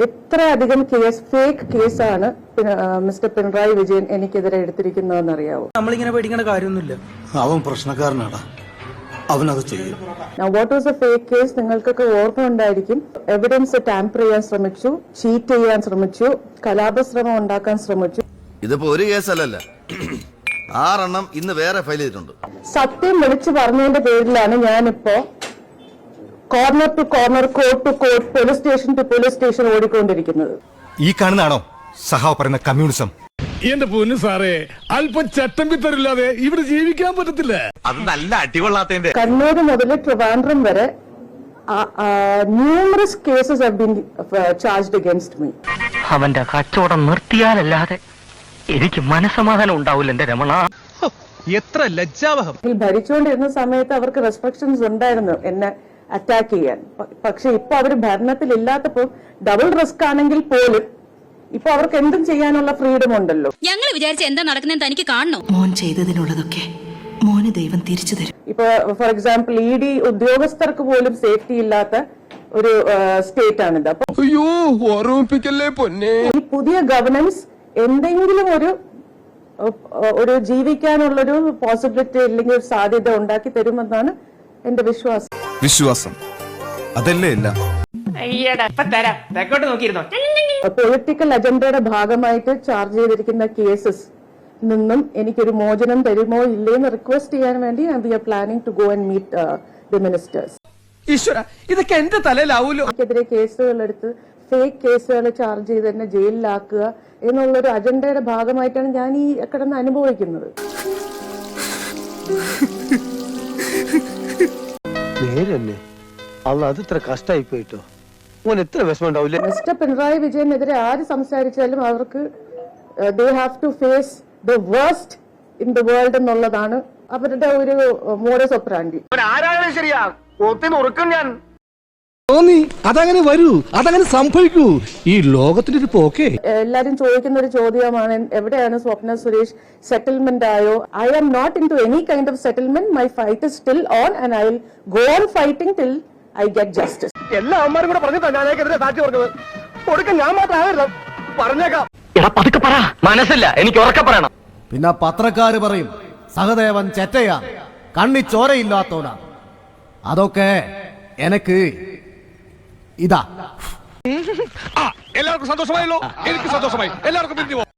എത്രയധികം case fake കേസാണ് mister Pinarayi Vijayan എനിക്കെതിരെ എടുത്തിരിക്കുന്നതെന്ന് അറിയാവോ? നമ്മളിങ്ങനെ പേടിക്കേണ്ട കാര്യമൊന്നുമില്ല. അവൻ പ്രശ്നക്കാരനാടാ, അവനത് ചെയ്യും. What was A fake case നിങ്ങൾക്കൊക്കെ ഓർമ്മ ഉണ്ടായിരിക്കും. എവിഡൻസ് ടാമ്പർ ചെയ്യാൻ ശ്രമിച്ചു, ചീറ്റ് ചെയ്യാൻ ശ്രമിച്ചു, കലാപശ്രമം ഉണ്ടാക്കാൻ ശ്രമിച്ചു. ഇതിപ്പോ ഒരു കേസല്ലല്ല, 6 എണ്ണം ഇന്ന് വേറെ ഫയൽ ചെയ്തിട്ടുണ്ട്. സത്യം വിളിച്ചു പറഞ്ഞതിന്റെ പേരിലാണ് ഞാനിപ്പോ corner to corner, court to court, police station to police station ഓടിക്കൊണ്ടിരിക്കുന്നത്. ഈ കാണുന്നതാണോ സഹാവ് പറയുന്ന കമ്മ്യൂണിസം? എന്റെ പൊന്നു സാറേ, അല്പം ചട്ടം പിത്തരില്ലാതെ ഇവിടെ ജീവിക്കാൻ പറ്റത്തില്ല. അത് നല്ല അടികൊള്ളാത്തതിന്റെ. കണ്ണൂർ മുതൽ ട്രിവാൻഡ്രം വരെ numerous cases have been charged against me. അവന്റെ കച്ചവടം നിർത്തിയാലല്ലാതെ എനിക്ക് മനസമാധാനം ഉണ്ടാവില്ല എന്റെ രമണ. എത്ര ലജ്ജാവഹം. ഭരിച്ചുകൊണ്ടിരുന്ന സമയത്ത് അവർക്ക് റെസ്ട്രിക്ഷൻസ് ഉണ്ടായിരുന്നു എന്നെ അറ്റാക്ക് ചെയ്യാൻ. പക്ഷെ ഇപ്പൊ അവര് ഭരണത്തിൽ ഇല്ലാത്തപ്പോ ഡബിൾ റിസ്ക് ആണെങ്കിൽ പോലും ഇപ്പൊ അവർക്ക് എന്തും ചെയ്യാനുള്ള ഫ്രീഡം ഉണ്ടല്ലോ. ഞങ്ങൾ വിചാരിച്ച എന്താ നടക്കുന്നത് തനിക്ക് കാണണോ? മോൻ ചെയ്തതിനുള്ളതൊക്കെ മോന് ദൈവം തിരിച്ചു തരും. ഇപ്പൊ ഫോർ എക്സാമ്പിൾ ED ഉദ്യോഗസ്ഥർക്ക് പോലും സേഫ്റ്റി ഇല്ലാത്ത ഒരു സ്റ്റേറ്റ് ആണിത്. അപ്പൊ അയ്യോ, ഓർമ്മിപ്പിക്കല്ലേ പൊന്നെ. ഈ പുതിയ ഗവർണൻസ് എന്തെങ്കിലും ഒരു ജീവിക്കാനുള്ളൊരു പോസിബിലിറ്റി അല്ലെങ്കിൽ ഒരു സാധ്യത ഉണ്ടാക്കി തരുമെന്നാണ് എന്റെ വിശ്വാസം. അതല്ലേ ഇല്ല. പൊളിറ്റിക്കൽ അജണ്ടയുടെ ഭാഗമായിട്ട് ചാർജ് ചെയ്തിരിക്കുന്ന കേസസ് നിന്നും എനിക്കൊരു മോചനം തരുമോ ഇല്ലേന്ന് റിക്വസ്റ്റ് ചെയ്യാൻ വേണ്ടി we are planning to go and meet the ministers. ഈശ്വര, ഇതൊക്കെ എന്റെ തലയിലാവൂലോ. എനിക്കെതിരെ കേസുകൾ എടുത്ത് ഫേക്ക് കേസുകൾ ചാർജ് ചെയ്ത് തന്നെ ജയിലിലാക്കുക എന്നുള്ളൊരു അജണ്ടയുടെ ഭാഗമായിട്ടാണ് ഞാൻ ഈ കിടന്ന് അനുഭവിക്കുന്നത്. നേരന്നെ അത് ഇത്ര കഷ്ടായി പോയിട്ടോ. ഓൻ എത്ര വിഷമം ഉണ്ടാവില്ല. മിസ്റ്റർ പിണറായി വിജയനെതിരെ ആര് സംസാരിച്ചാലും അവർക്ക് they have to face the worst in the world എന്നുള്ളതാണ് അവരുടെ ഒരു മോഡസ് ഓപ്പറാൻഡി. ശരിയാ, ഞാൻ തോന്നി അതങ്ങനെ വരൂ, അതങ്ങനെ സംഭവിക്കൂ. ഈ ലോകത്തിന്റെ ഒരു പോക്കേ. എല്ലാരും ചോദിക്കുന്ന ഒരു ചോദ്യമാണ്, എവിടെയാണ് സ്വപ്ന സുരേഷ്? സെറ്റിൽമെന്റ് ആയോ? I am not into any kind of settlement. My fight is still on and I will go on fighting till I get justice. എല്ലാ അമ്മമാരും കൂടെ പറഞ്ഞിട്ടാ ഞാനെതിരെ സാക്ഷി പറഞ്ഞത്. കൊടുക്കാൻ ഞാൻ മാത്രമായിരുന്നു പറഞ്ഞേക്കാം. പതുക്കെ പറ, മനസ്സില്ല, എനിക്ക് ഉറക്കെ പറയണം. പിന്നെ പത്രക്കാര് പറയും സഹദേവൻ ചെറ്റയാ, കണ്ണി ചോരയില്ലാത്തോടാ. അതൊക്കെ എനക്ക് ഇതാ. എല്ലാവർക്കും സന്തോഷമായല്ലോ. എനിക്ക് സന്തോഷമായി. എല്ലാവർക്കും പിരിഞ്ഞു.